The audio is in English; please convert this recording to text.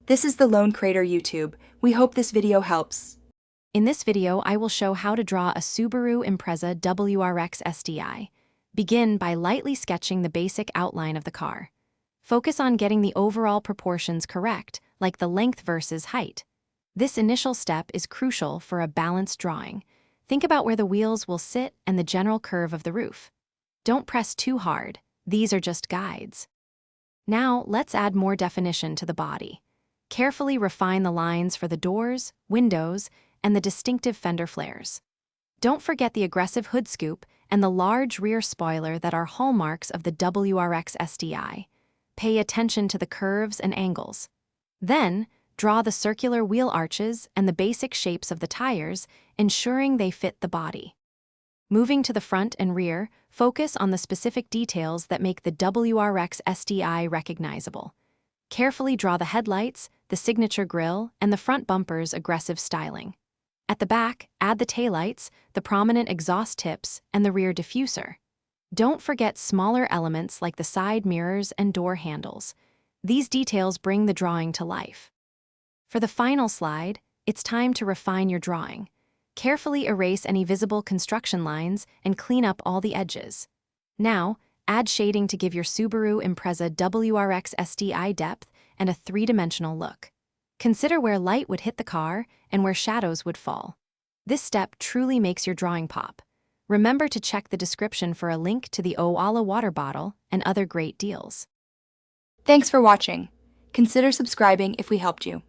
This is the Lone Crater YouTube. We hope this video helps. In this video, I will show how to draw a Subaru Impreza WRX STI. Begin by lightly sketching the basic outline of the car. Focus on getting the overall proportions correct, like the length versus height. This initial step is crucial for a balanced drawing. Think about where the wheels will sit and the general curve of the roof. Don't press too hard. These are just guides. Now, let's add more definition to the body. Carefully refine the lines for the doors, windows, and the distinctive fender flares. Don't forget the aggressive hood scoop and the large rear spoiler that are hallmarks of the WRX STI. Pay attention to the curves and angles. Then, draw the circular wheel arches and the basic shapes of the tires, ensuring they fit the body. Moving to the front and rear, focus on the specific details that make the WRX STI recognizable. Carefully draw the headlights, the signature grille, and the front bumper's aggressive styling. At the back, add the taillights, the prominent exhaust tips, and the rear diffuser. Don't forget smaller elements like the side mirrors and door handles. These details bring the drawing to life. For the final slide, it's time to refine your drawing. Carefully erase any visible construction lines and clean up all the edges. Now, add shading to give your Subaru Impreza WRX STI depth and a three-dimensional look. Consider where light would hit the car and where shadows would fall. This step truly makes your drawing pop. Remember to check the description for a link to the Owala water bottle and other great deals. Thanks for watching. Consider subscribing if we helped you.